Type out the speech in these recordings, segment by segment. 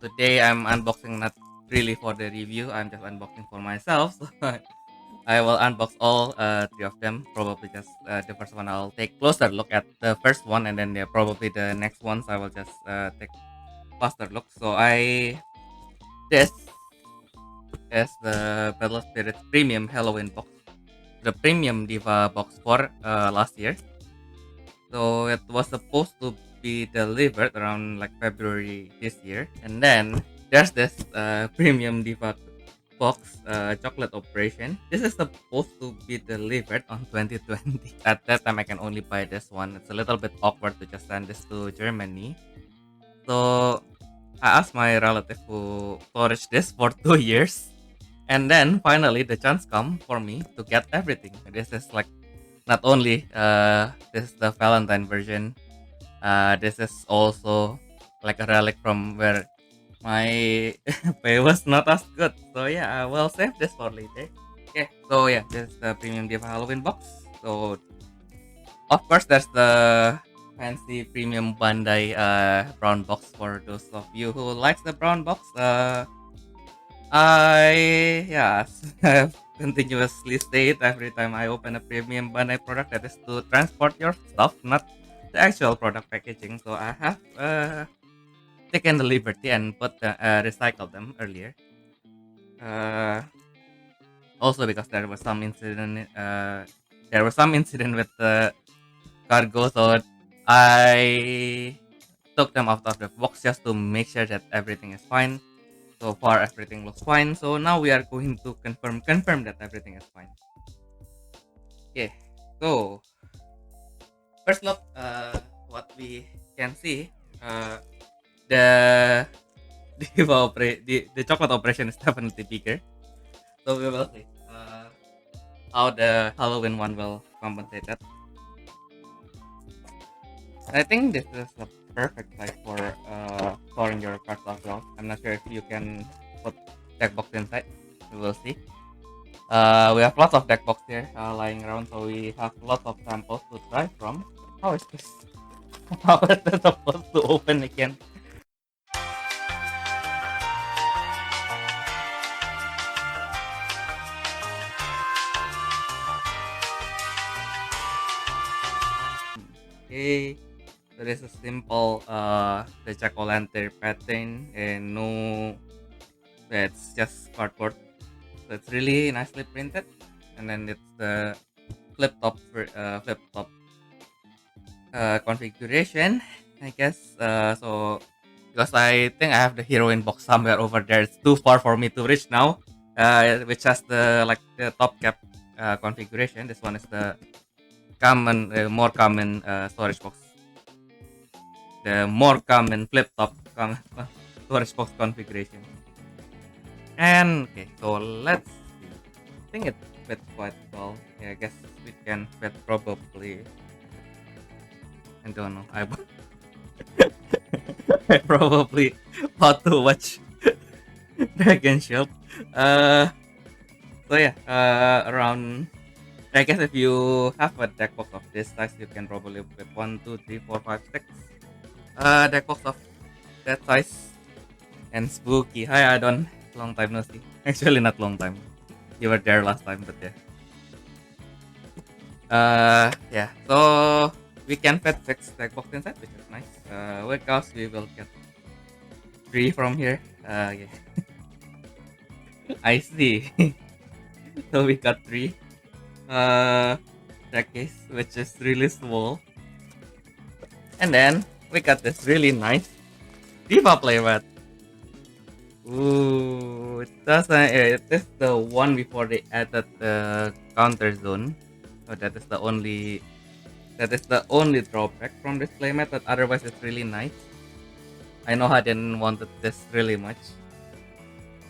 Today I'm unboxing not really for the review, I'm just unboxing for myself. So I will unbox all three of them. Probably just the first one I'll take closer look at the first one, and then probably the next ones I will just take faster look. So this is the Battle Spirit Premium Halloween box, the Premium Diva box for last year. So it was supposed to be delivered around like February this year, and then there's this Premium Diva box chocolate operation. This is supposed to be delivered on 2020. At that time, I can only buy this one. It's a little bit awkward to just send this to Germany. So I asked my relative who storage this for 2 years, and then finally the chance come for me to get everything. This is like not only this is the Valentine version. This is also like a relic from where my pay was not as good. So yeah, I will save this for later. Okay, so yeah, this is the Premium Diva Halloween box. So of course there's the fancy Premium Bandai brown box for those of you who likes the brown box. I yeah have continuously state every time I open a Premium Bandai product that is to transport your stuff, not the actual product packaging. So I have taken the liberty and recycled them earlier. Uh, Also because there was some incident with the cargo, so I took them out of the box just to make sure that everything is fine. So far, everything looks fine. So now we are going to confirm that everything is fine. Okay, so first look, what we can see, the the chocolate operation is definitely bigger. So we will see how the Halloween one will compensate that. I think this is a perfect size for storing your cards as well. I'm not sure if you can put deck box inside. We will see. We have lots of deck box here lying around, so we have lots of samples to try from. How is this? How is this supposed to open again? Okay, so this is simple the jack-o'-lantern pattern, and no, it's just cardboard. So it's really nicely printed, and then it's the flip top configuration, I guess. So because I think I have the heroine box somewhere over there, it's too far for me to reach now. Which has the like the top cap configuration. This one is the more common storage box. The more common flip top storage box configuration. And okay, so let's see. I think it fits quite well. Yeah, I guess we can fit probably. I don't know. I probably bought to watch Dragon Shield. So yeah, around. I guess if you have a deck box of this size, you can probably fit 1, 2, 3, 4, 5, 6 deck box of that size. And spooky. Hi Adon, long time no see. Actually, not long time. You were there last time, but yeah. Yeah. So we can fit 6 deck box inside, which is nice. Because we will get 3 from here. Yeah. I see. So we got 3. Deck case, which is really small. And then we got this really nice Diva playmat. Ooh, it doesn't. It is the one before they added the counter zone. So that is the only. That is the only drawback from this playmat. But otherwise, it's really nice. I know I didn't wanted this really much.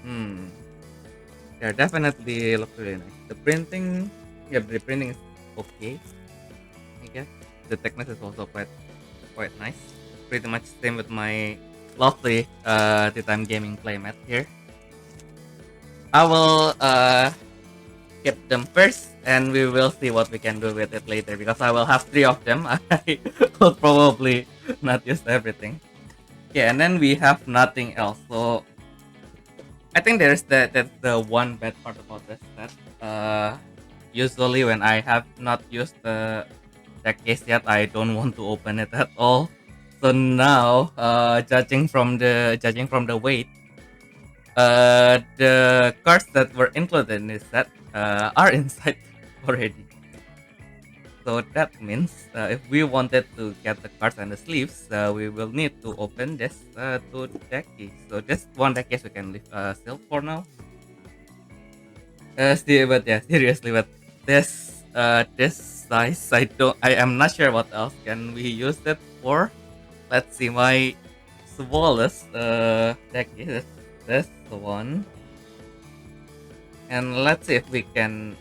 Yeah, definitely looks really nice. The printing, yeah, the printing is okay. I guess the thickness is also quite nice. Pretty much same with my lovely T-Time Gaming playmat here. I will keep them first, and we will see what we can do with it later. Because I will have 3 of them. I will probably not use everything. Yeah, and then we have nothing else. So I think there's that's the one bad part about this that usually when I have not used the deck case yet, I don't want to open it at all. So now, judging from the weight, the cards that were included in this set are inside already. So that means if we wanted to get the cards and the sleeves, we will need to open this two deck case. So this one deck case we can leave still for now. But yeah, seriously, but this size, I am not sure what else can we use it for. Let's see, my smallest deck is this one, and let's see if we can.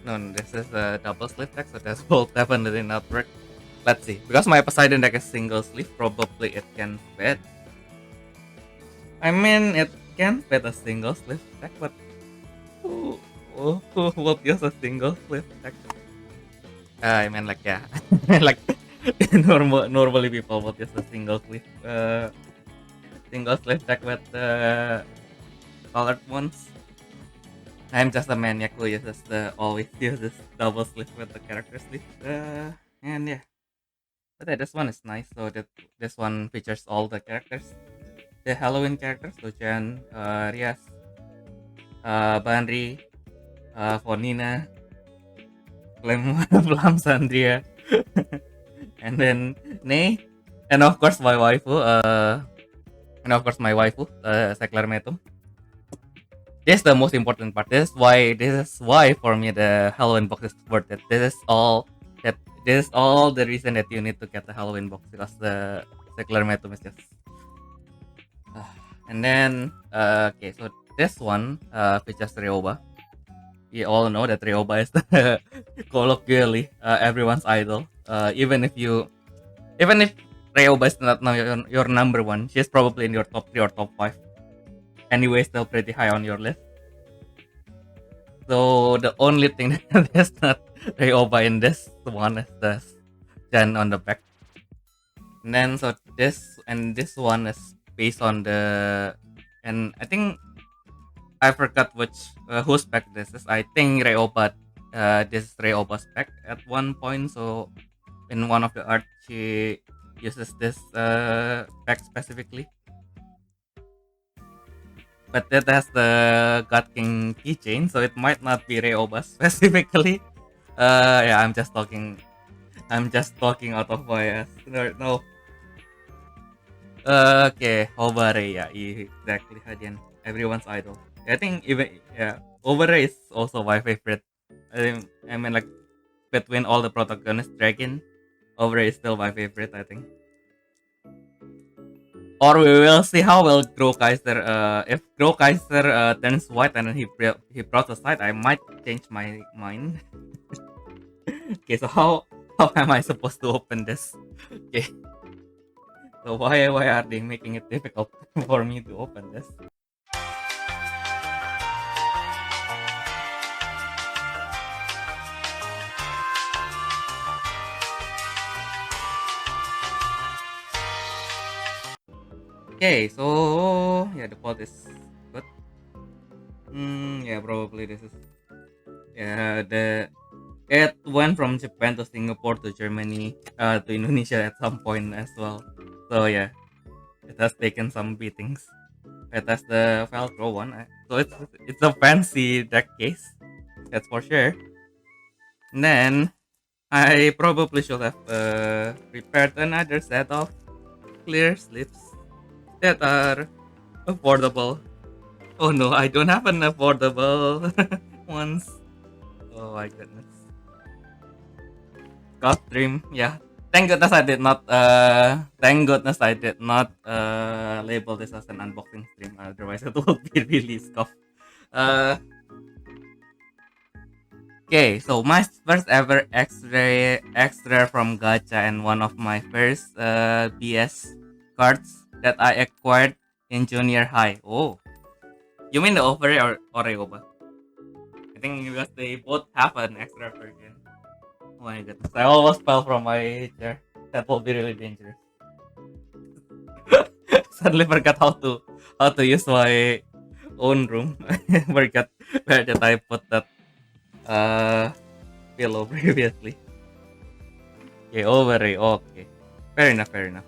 No, this is a double sleeve deck, so this will definitely not work. Let's see, because my Poseidon deck is single sleeve, probably it can fit. I mean, it can fit a single sleeve deck, but who, who would use a single sleeve deck? I mean, like yeah, like normally people would use a single sleeve deck with colored ones. I'm just a maniac who uses always uses double sleeve with the character sleeve. And yeah, but yeah, this one is nice. So that this one features all the characters, the Halloween characters, so Jan, Rias, Banri, Fonina, Flam Sandria, and then Ney, and of course my waifu, Seklar Metum. This is the most important part. This is why for me the Halloween box is worth it. This is all the reason that you need to get the Halloween box because the secular metum is just and then okay, so this one features Ryoba. We all know that Ryoba is the colloquially everyone's idol. Even if Ryoba is not your number one, she's probably in your top 3 or top 5. Anyway, still pretty high on your list. So the only thing that is not Ryoba in this one is the Jan on the back. And then so this one is based on the, and I think I forgot whose spec this is. I think Ryoba. This is Ryoba's spec at one point. So in one of the art, she uses this spec specifically. But that has the God King keychain, so it might not be Ryoba specifically. Yeah, I'm just talking. I'm just talking out of bias. No. Okay, Obare, yeah, exactly. Again, everyone's idol. I think even yeah, Obare is also my favorite. I mean, like between all the protagonists, Dragon, Obare is still my favorite. I think. Or we will see how will Grow Kaiser. If Grow Kaiser turns white and then he brought aside, I might change my mind. Okay, so how am I supposed to open this? Okay, so why are they making it difficult for me to open this? Okay, so yeah, the plot is good. Yeah, probably this is yeah the it went from Japan to Singapore to Germany to Indonesia at some point as well. So yeah, it has taken some beatings. It has the Velcro one, so it's a fancy deck case, that's for sure. And then I probably should have prepared another set of clear slips that are affordable. Oh no, I don't have an affordable ones. Oh my goodness. God Dream, yeah. Thank goodness I did not label this as an unboxing stream, otherwise it would be really scuffed. Uh okay, so my first ever extra from Gacha and one of my first BS cards that I acquired in junior high. Oh, you mean the Ovary or Oreoba? I think because they both have an extra version. Oh my goodness, I almost fell from my chair. That will be really dangerous. suddenly forgot how to use my own room. I forgot where did I put that uh pillow previously. Okay, overlay. Okay, fair enough. Fair enough.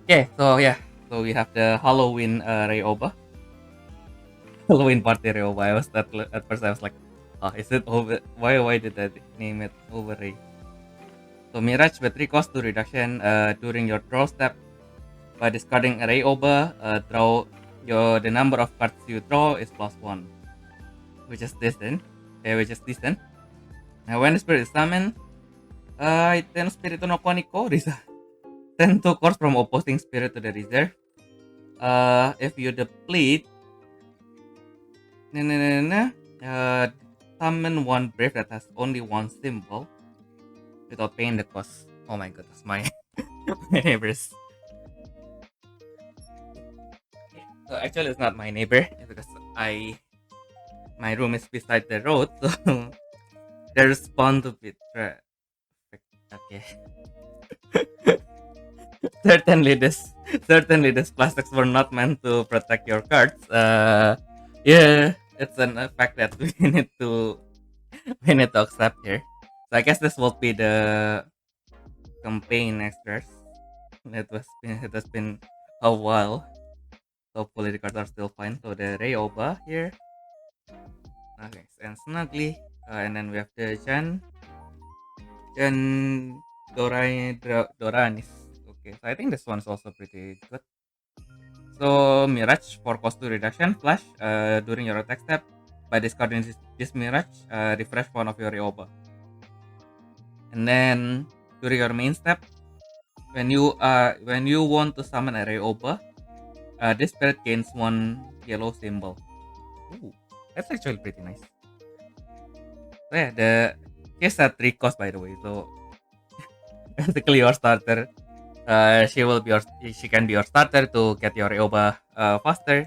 Okay, so yeah, so we have the Halloween Rayoba, Halloween party Rayoba. I was at first I was like, oh, is it over? Why did I name it overlay? So Mirage with 3 cost 2 reduction during your draw step by discarding a Rayoba. The number of cards you draw is +1, which is decent. Now when the spirit is summoned, item Spiritu no Koniko send 2 cards from opposing spirit to the reserve. If you deplete, summon one brave that has only 1 symbol without paying the cost. Oh my goodness, my my neighbors. Okay, so actually it's not my neighbor because my room is beside the road, so there's bound to be traffic. Okay. certainly these plastics were not meant to protect your cards. Yeah, it's an fact that we need to accept here. So I guess this will be the campaign extras. It has been a while. So hopefully the cards are still fine. So the Rayoba here. Okay, and Snugly. And then we have the Jan Doranis. Okay, so I think this one's also pretty good. So Mirage for cost 2 reduction, flash during your attack step. By discarding this Mirage, refresh one of your Rayoba. And then during your main step, when you want to summon a Rayoba, this spirit gains 1 yellow symbol. Ooh, that's actually pretty nice. So yeah, she's at 3 cost by the way. So basically your starter, she can be your starter to get your Rayoba faster.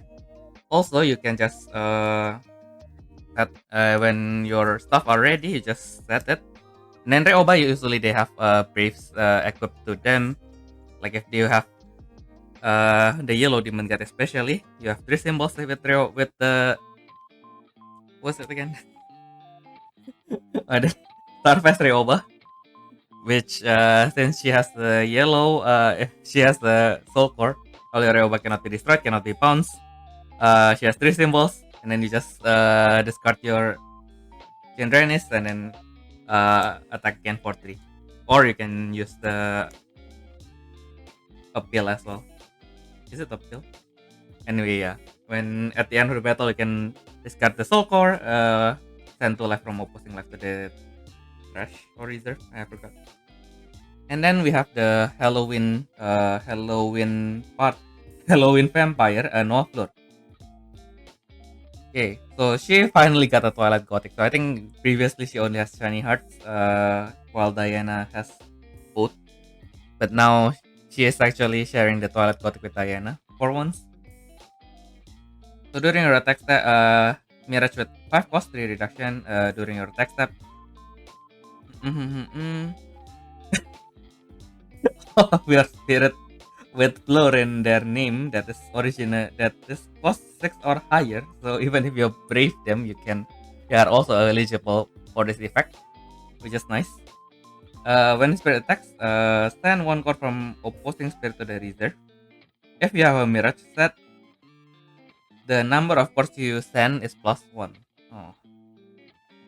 Also, you can just set when your stuff are ready, you just set it. And then Rayoba usually they have braves equipped to them. Like if you have the yellow demon god especially, you have 3 symbols with the what's it again? The Starfest Rayoba, which since she has the yellow, if she has the soul core, all your Rayoba cannot be destroyed, cannot be bounced. She has 3 symbols, and then you just discard your Chandrenis and then attack again for 3. Or you can use the appeal as well. Is it appeal? Anyway, yeah. When at the end of the battle, you can discard the soul core, send 2 life from opposing life to the trash or reserve. I forgot. And then we have the Halloween vampire, Noah Fleur. Okay, so she finally got a Twilight Gothic. So I think previously she only has Shiny Hearts, while Diana has both. But now she is actually sharing the Twilight Gothic with Diana for once. So during your attack step, Mirage with 5 cost 3 reduction during your attack step. We are spirit with floor in their name that is cost 6 or higher. So even if you brave them, they are also eligible for this effect, which is nice. When spirit attacks, send 1 card from opposing spirit to the reserve. If you have a Mirage set, the number of cards you send is +1. Oh,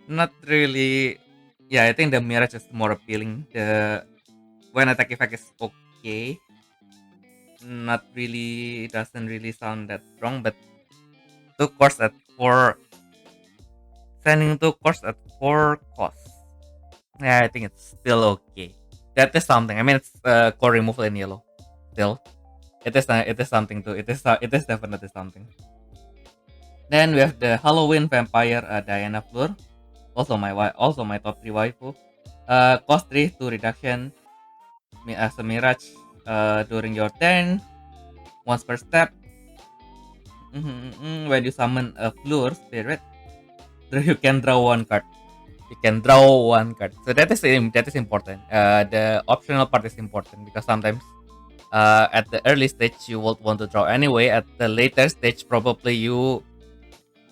not really. Yeah, I think the Mirage is more appealing. The when attack effect is okay. Not really, doesn't really sound that strong, but 2 cards at 4, sending 2 cards at 4 costs. Yeah, I think it's still okay. That is something. I mean, it's core removal in yellow. Still, it is something too. It is definitely something. Then we have the Halloween vampire Diana Fleur, also my top 3 waifu. Cost 3 2 reduction. As a Mirage during your turn, once per step. When you summon a Fleur spirit, you can draw 1 card. So that is important. The optional part is important because sometimes At the early stage, you would want to draw anyway. At the later stage, probably you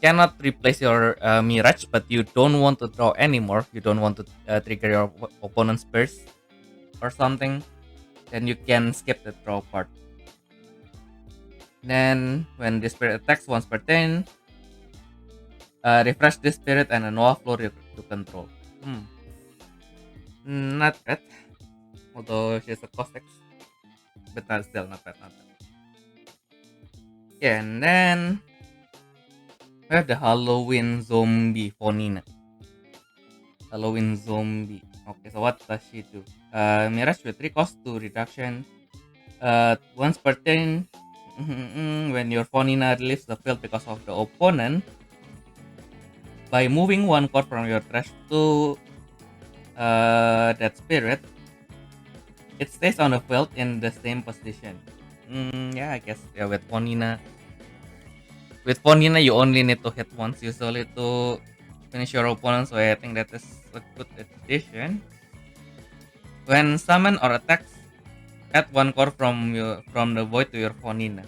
cannot replace your Mirage, but you don't want to draw anymore. You don't want to trigger your opponent's burst or something. Then you can skip the draw part. Then, when the spirit attacks once per turn, refresh this spirit and a Noah floor to control. Not bad. Although she's a cost X. But still not bad, not bad. Yeah, and then we have the Halloween Zombie Fonina. Halloween Zombie. Okay, so what does she do? Mirage with 3 cost 2 reduction. Once per turn, when your Fonina leaves the field because of the opponent, by moving 1 card from your trash to that spirit, it stays on the field in the same position. Yeah, I guess yeah, with Fonina, you only need to hit once usually to finish your opponent, so I think that is a good addition. When summon or attacks, add 1 core from the void to your Fonina.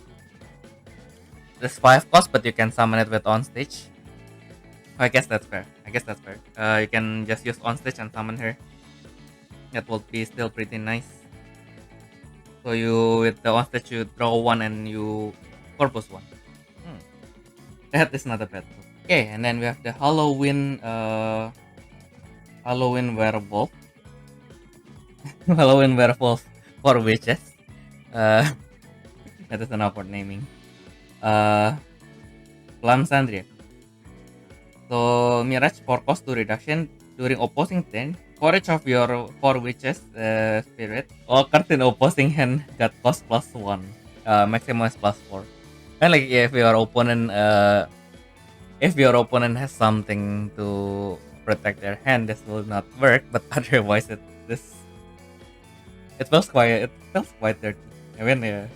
There's 5 cost, but you can summon it with on stage. I guess that's fair. You can just use on stage and summon her. That will be still pretty nice. So you with the on stage you draw 1 and you corpus 1. That is not a bad move. Okay, and then we have the Halloween werewolf. Halloween werewolf for witches. That is an awkward naming. Plum Sandria. So Mirage for cost 2 reduction during opposing turn. For each of your 4 witches spirit, all cards in opposing hand got cost +1. Maximum is +4. And like if your opponent has something to protect their hand, this will not work. But otherwise, it feels quite dirty. I mean, yeah.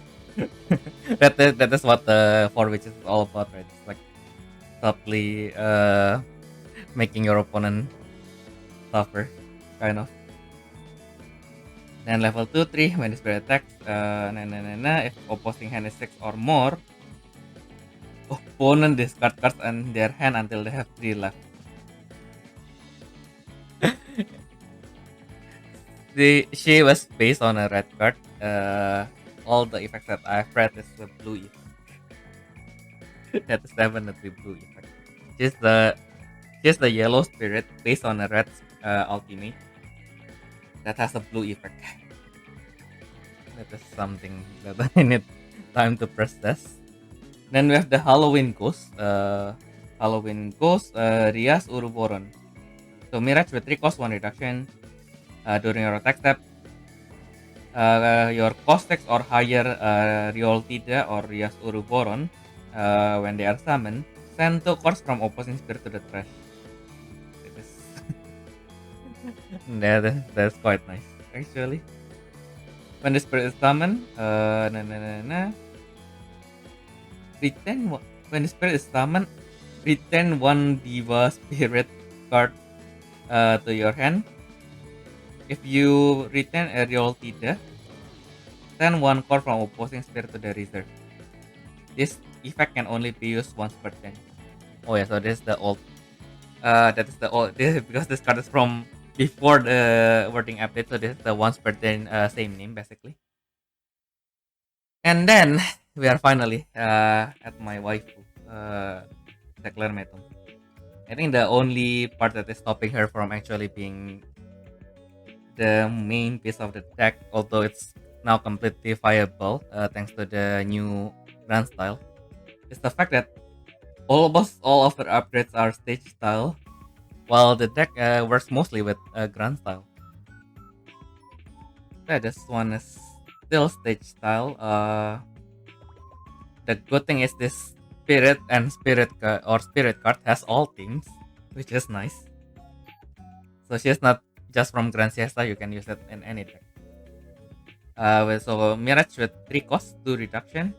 that is what the 4 witches is all about, right? It's like subtly making your opponent suffer, kind of. Then level 2-3 when the spirit attacks, if opposing hand is 6 or more, opponent discard cards on their hand until they have 3 left. She was based on a red card. All the effects that I've read is the blue effect. That is definitely blue effect. She's the yellow spirit based on a red ultimate that has a blue effect. That is something that I need time to process. Then we have the Halloween Ghost. Rias Uruboron. So Mirage with 3 cost 1 reduction during your attack step. Your cost 6 or higher Riol Tida or Rias Uruboron, when they are summoned, send 2 cards from opposing spirit to the trash. That's quite nice, actually. When the spirit is summoned, when the spirit is summoned, return 1 Diva spirit card to your hand. If you return a Riol Tida, send 1 card from opposing spirit to the reserve. This effect can only be used once per turn. Oh yeah, so this is the old. Because this card is from before the wording update, so this is the once per turn same name basically. And then we are finally at my waifu, Declare Metum. I think the only part that is stopping her from actually being the main piece of the deck, although it's now completely viable thanks to the new grand style, is the fact that almost all of the upgrades are stage style, while the deck works mostly with grand style. Yeah, this one is still stage style. The good thing is this spirit card has all themes, which is nice. So she's not just from Grand Siesta, you can use it in any deck. So Mirage with 3 cost 2 reduction.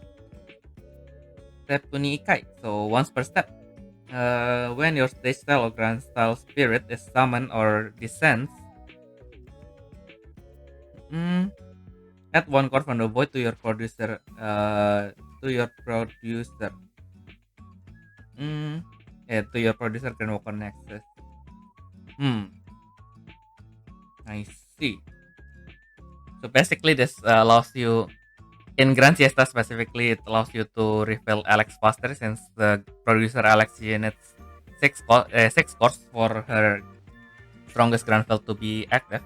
Step to Niikai, so once per step. When your stage style or grand style spirit is summoned or descends, Add one card from the void to your producer. Mm, yeah, to your producer can work on access. Hmm, I see. So basically, this allows you in Grand Siesta specifically. It allows you to refill Alex faster since the producer Alex units six cores for her strongest Grand Field to be active.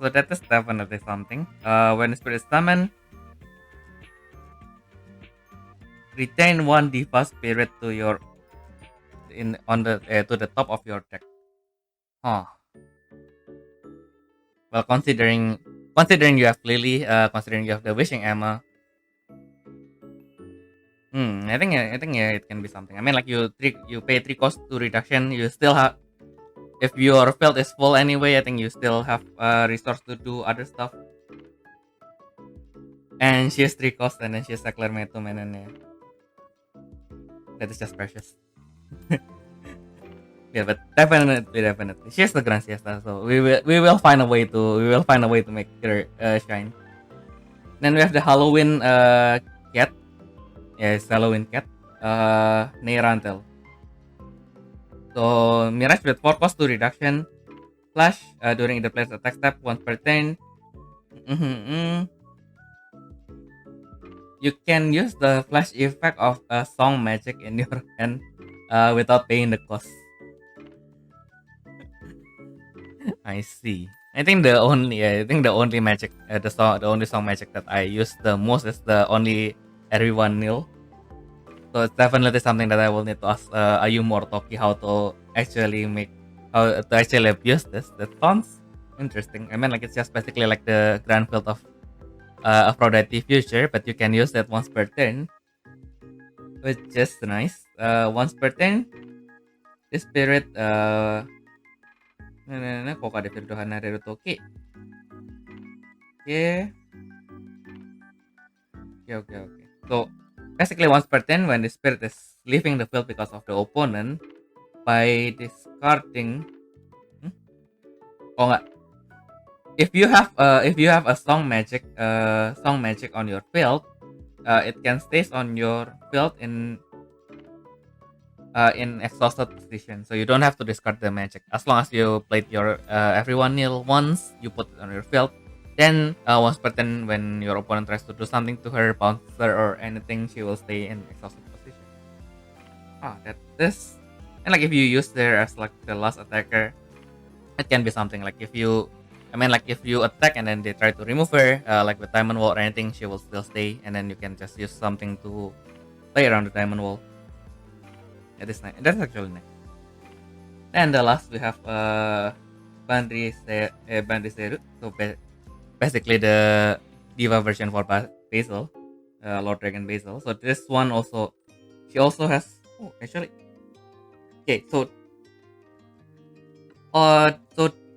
So that is definitely something. When the spirit is summoned, retain one Diva spirit to your in on the to the top of your deck. Huh. Well, considering you have Lily, considering you have the Wishing Emma, I think yeah, it can be something. I mean, like you pay three cost to reduction. You still have if your field is full anyway. I think you still have resource to do other stuff. And she has three cost, and then she has Acclamatum, and then yeah, that is just precious. Yeah, but definitely, she has the Grand Siesta, so we will find a way to make her shine. Then we have the Halloween cat. Yes, Halloween cat. Neyrantel. So Mirage with 4 cost 2 reduction. Flash during the player's attack step once per turn. You can use the flash effect of a song magic in your hand without paying the cost. I see. I think the only magic the only song magic that I use the most is the only everyone nil. So it's definitely something that I will need to ask Ayumu or Toki how to actually abuse this. That sounds interesting. I mean, like it's just basically like the grand field of Aphrodite Future, but you can use that once per turn, which is nice. Once per turn, the spirit kok ada Firdohan Naredo Toki. Okay. Okay. So basically once per turn when the spirit is leaving the field because of the opponent by discarding oh enggak. If you have a song magic on your field, it can stays on your field in exhausted position, so you don't have to discard the magic as long as you played your everyone nil once. You put it on your field, then once per turn when your opponent tries to do something to her bouncer or anything, she will stay in exhausted position. That is, and like if you use there as like the last attacker, it can be something like if you attack and then they try to remove her, like with diamond wall or anything, she will still stay, and then you can just use something to play around the diamond wall. That is nice. That's actually nice. And the last we have Bandiseru. So basically the Diva version for Basil, Lord Dragon Basil. So this one also, she also has. Oh, actually, okay. So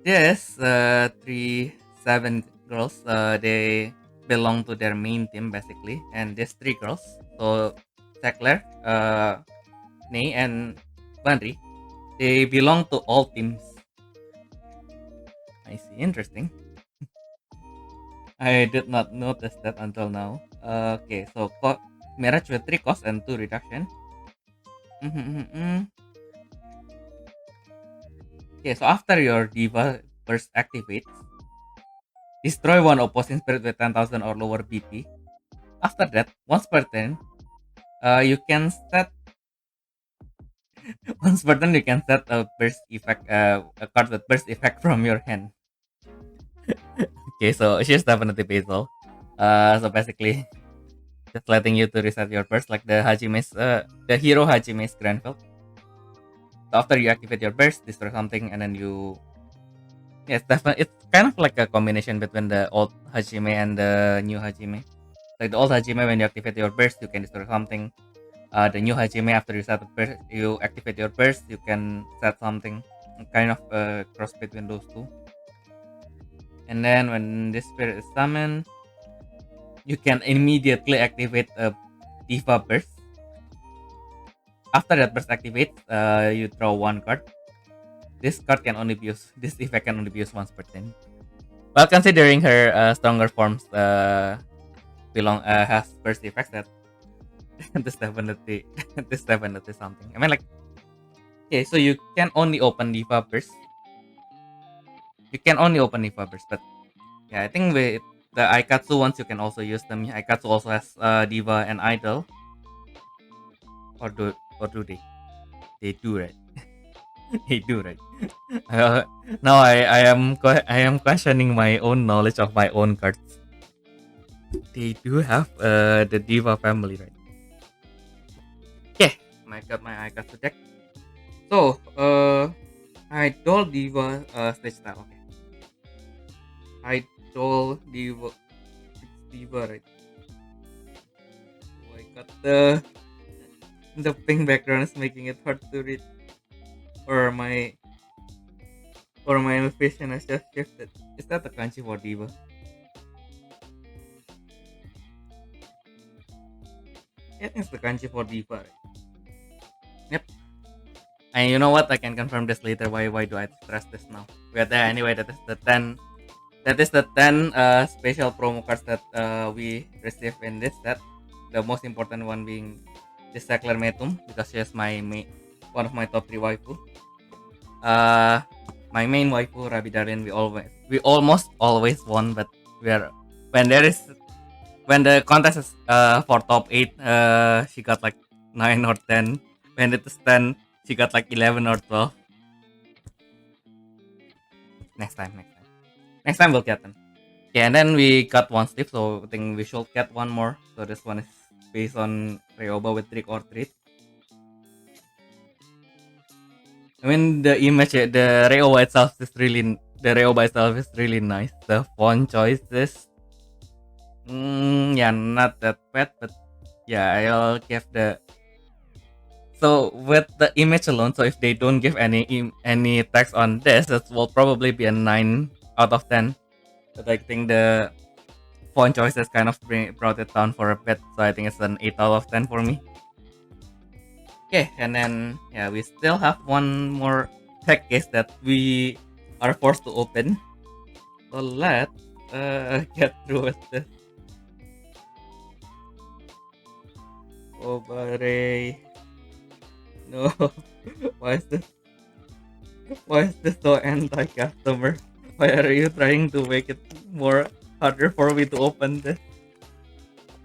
this 3-7 girls, they belong to their main team basically, and these three girls. So Sackler, Ney, and Bandri, they belong to all teams. I see. Interesting. I did not notice that until now. Okay, so Mirage with 3 cost and 2 reduction. Okay, so after your Diva burst activates, destroy one opposing spirit with 10,000 or lower BP. After that, once per turn, you can set once per turn you can set a burst effect, a card with burst effect from your hand. Okay, so she's definitely Basil. So basically, just letting you to reset your burst like the hero Hajime's Granfield. So after you activate your burst, destroy something, and then it's definitely it's kind of like a combination between the old Hajime and the new Hajime. Like the old Hajime, when you activate your burst, you can destroy something. The new Hajime, after you activate your burst, you can set something. Kind of a cross between those two. And then when this spirit is summoned, you can immediately activate a Diva burst. After that burst activates, you draw one card. This effect can only be used once per turn. Well, considering her stronger forms has burst effects, that this definitely this definitely something. I mean, like, okay, so you can only open Diva burst. You can only open Diva burst, but yeah, I think with the Aikatsu ones you can also use them. Aikatsu also has Diva and Idol, or do they? They do, right? They do, right? Uh, now I am questioning my own knowledge of my own cards. They do have the Diva family, right? Okay, I got my Aikatsu deck. So Idol Diva stage style. Okay, Idol Diva, it's Diva, right? So I got the pink background is making it hard to read, or my vision has just shifted. Is that the kanji for Diva? Yeah, I think it's the kanji for Diva, right? Yep. And you know what? I can confirm this later. Why do I stress this now? But anyway, that is the 10. That is the 10 special promo cards that we receive in this set. The most important one being this Sackler Metum, because she is one of my top 3 waifu. My main waifu Rabidarin, we almost always won, but we are when there is when the contest is for top 8, she got like 9 or 10. When it is 10, she got like 11 or 12. Next time we'll get them. Okay, and then we got one slip, so I think we should get one more. So this one is based on Ryoba with trick or treat. I mean, the image, the Ryoba itself is really nice. The font choices, yeah, not that bad, but yeah, I'll give the. So with the image alone, so if they don't give any text on this, that will probably be a 9 out of 10. But I think the font choices kind of brought it down for a bit, so I think it's an 8 out of 10 for me. Okay, and then yeah, we still have one more tech case that we are forced to open. So let's get through with this. Oh, buddy. No. Why is this? Why is this so anti-customer? Why are you trying to make it more harder for me to open this?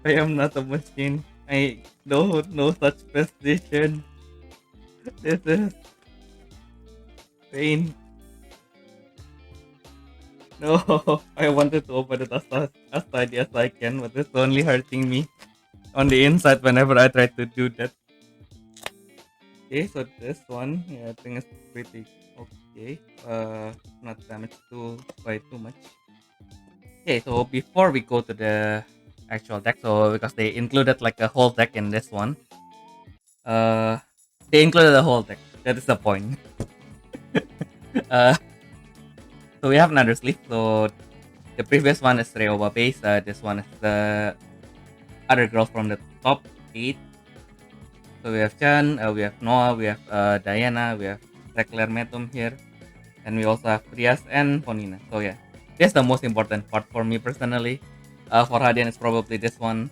I am not a machine. I don't know such precision. This is pain. No, I wanted to open it as tidy as I can, but it's only hurting me on the inside whenever I try to do that. Okay, so this one, yeah, I think it's pretty okay. Not damaged by too much. Okay, so before we go to the actual deck, so because they included like a whole deck in this one, uh, they included the whole deck. That is the point. uh, so we have another sleeve. So the previous one is Ryoba base. This one is the other girls from the top 8. So we have Chan, we have Noah, we have Diana, we have Tekler Metum here, and we also have Prias and Ponina. So yeah, that's the most important part for me personally. For Hadian, it's probably this one.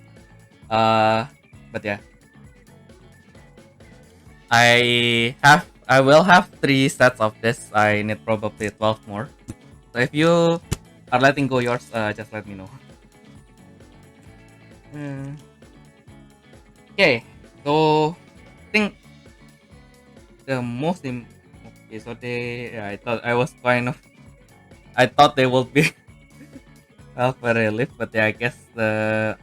But yeah, I will have 3 sets of this. I need probably 12 more. So if you are letting go yours, just let me know. Okay, so I think the most okay, so I thought I thought they would be have a relief, but yeah, I guess the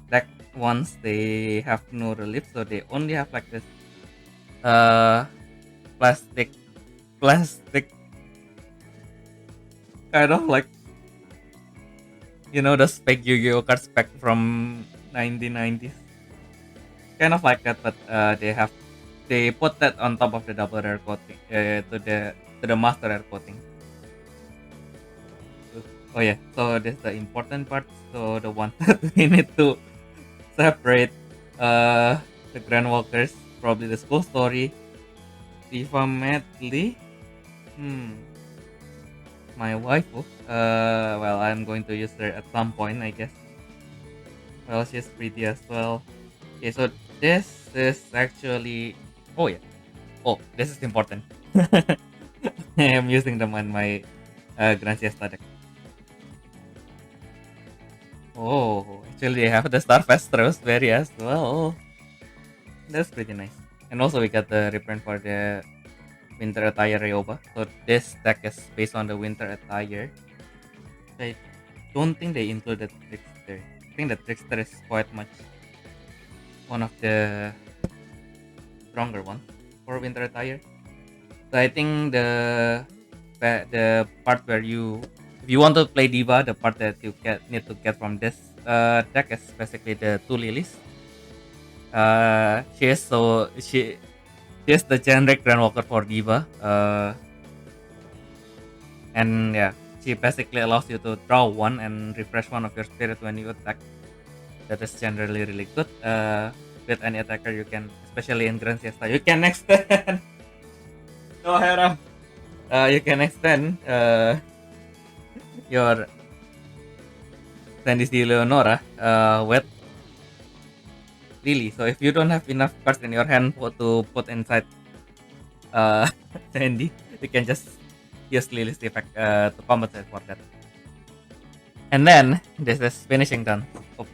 deck ones they have no relief, so they only have like this uh plastic plastic kind of like, the spec Yu-Gi-Oh card spec from 1990s, kind of like that, but they put that on top of the double rare coating, to the master rare coating. Oh yeah, so this is the important part. So the one that we need to separate the Grand Walkers, probably the school story, Diva medley. my waifu. Well, I'm going to use her at some point, I guess. Well, she's pretty as well. Okay, so this is actually. Oh yeah. Oh, this is important. I am using them on my Grand Siesta deck. Oh, actually, I have the Starfest Roseberry as well. That's pretty nice. And also, we got the reprint for the Winter Attire Ryoba. So this deck is based on the Winter Attire. I don't think they included Trickster. I think the Trickster is quite much one of the stronger ones for Winter Attire. So I think the part where if you want to play Diva, the part that you need to get from this deck is basically the two lilies. She is the generic Grandwalker for Diva. And yeah, she basically allows you to draw one and refresh one of your spirit when you attack. That is generally really good. With any attacker you can, especially in Grand Siesta, you can extend. No, Hera. You can extend your Sandy Leonora with Lily. So if you don't have enough cards in your hand to put inside Sandy, you can just use Lily's effect to compensate for that. And then this is finishing done. Oh,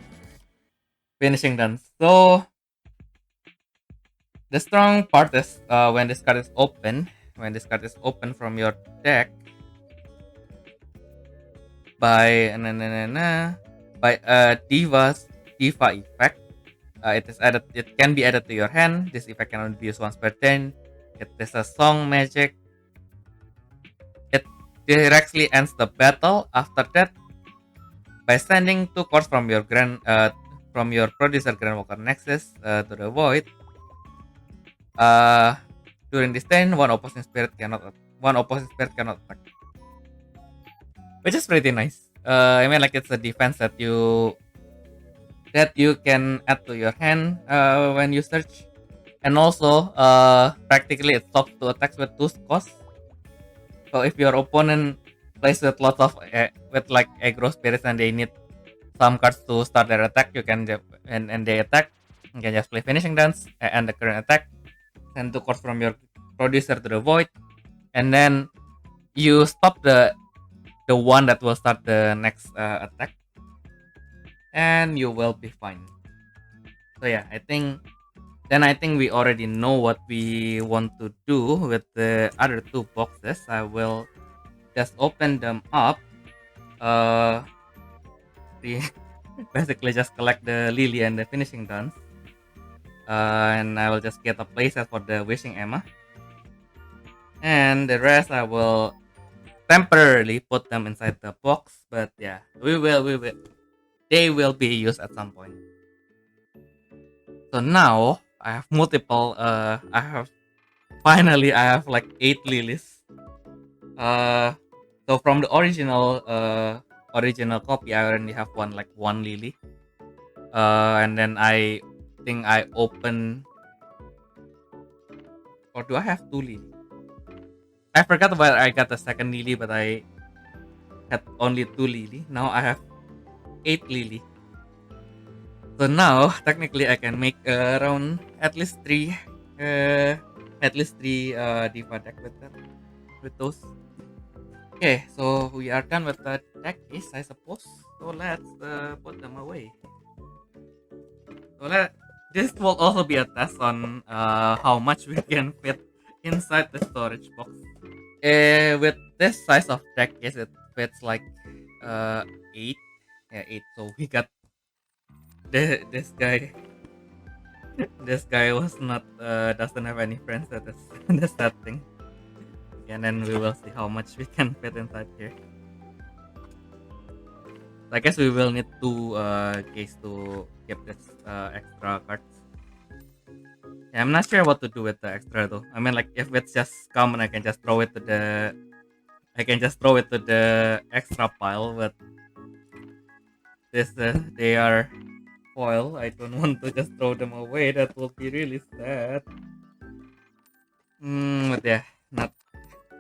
finishing done. So the strong part is when this card is open. When this card is open from your deck by Diva effect, it can be added to your hand. This effect can only be used once per turn. It is a song magic. It directly ends the battle. After that, by sending two cards from your producer Grandwalker Nexus to the void. During this turn, one opposing spirit cannot attack, which is pretty nice. I mean, like, it's a defense that you can add to your hand when you search, and also practically it stops to attacks with 2 costs. So if your opponent plays with lots of with like aggro spirits and they need some cards to start their attack, you can and they attack, you can just play finishing dance and the current attack. Send 2 cards from your producer to the void, and then you stop the one that will start the next attack, and you will be fine. So yeah, I think we already know what we want to do with the other 2 boxes. I will just open them up. Basically just collect the Lily and the finishing dance. And I will just get a playset for the Wishing Emma. And the rest I will temporarily put them inside the box. But yeah, we will. They will be used at some point. So now I have multiple. I have like 8 lilies. So from the original copy, I already have one lily. And then I think I open, or do I have 2 lily? I forgot whether I got the second lily, but I had only 2 lily. Now I have 8 lily. So now technically I can make around at least 3 Diva deck with those. Okay, so we are done with the deck is, I suppose. So let's put them away. So this will also be a test on how much we can fit inside the storage box. With this size of deck case, it fits like 8. Yeah, 8. So we got this guy. This guy was not doesn't have any friends. That's that thing. And then we will see how much we can fit inside here. So I guess we will need 2 case to keep this extra cards. Yeah, I'm not sure what to do with the extra though. I mean, like, if it's just common, I can just throw it to the extra pile. But this they are foil. I don't want to just throw them away. That will be really sad. But yeah,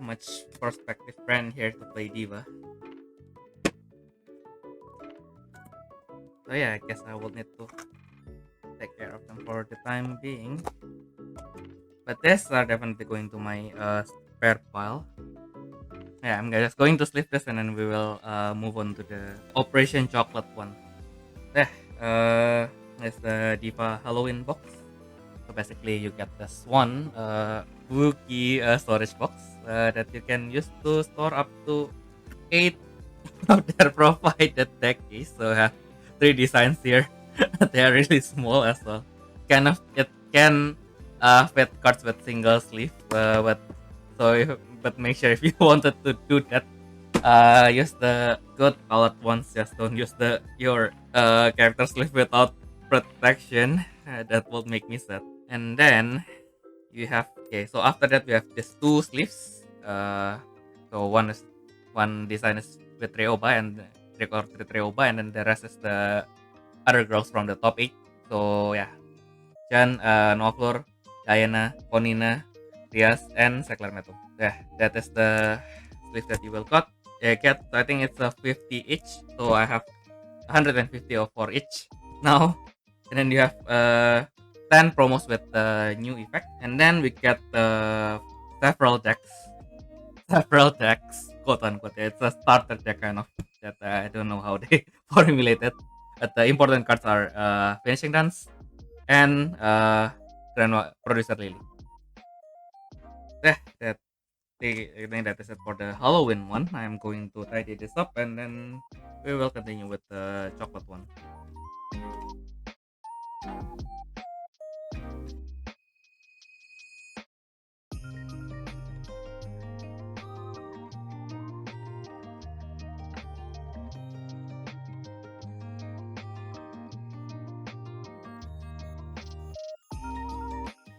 much prospective friend here to play Diva. So yeah, I guess I will need to take care of them for the time being. But these are definitely going to my spare pile. Yeah, I'm just going to sleep this and then we will move on to the Operation Chocolate one. Yeah, it's the Diva Halloween box. So basically, you get this one Wookiee storage box that you can use to store up to 8 of their provided deck keys. So I have 3 designs here. They are really small as well. It can fit cards with single sleeve, but make sure if you wanted to do that, use the good colored ones. Just don't use your character sleeve without protection. That will make me sad. And then you have so after that we have these 2 sleeves. So one design is with Ryoba and Ryoba, and then the rest is the other girls from the top 8. So yeah, Jan, Novlur, Diana, Ponina, Rias, and Saklarmeto. Yeah, that is the sleeve that you will get. I think it's a 50 each, so I have 150 for each now. And then you have 10 promos with the new effect, and then we get several decks, quote unquote. It's a starter deck kind of that I don't know how they formulated. But the important cards are Finishing Dance and Producer Lily. Yeah, I think that is it for the Halloween one. I'm going to tidy this up and then we will continue with the chocolate one.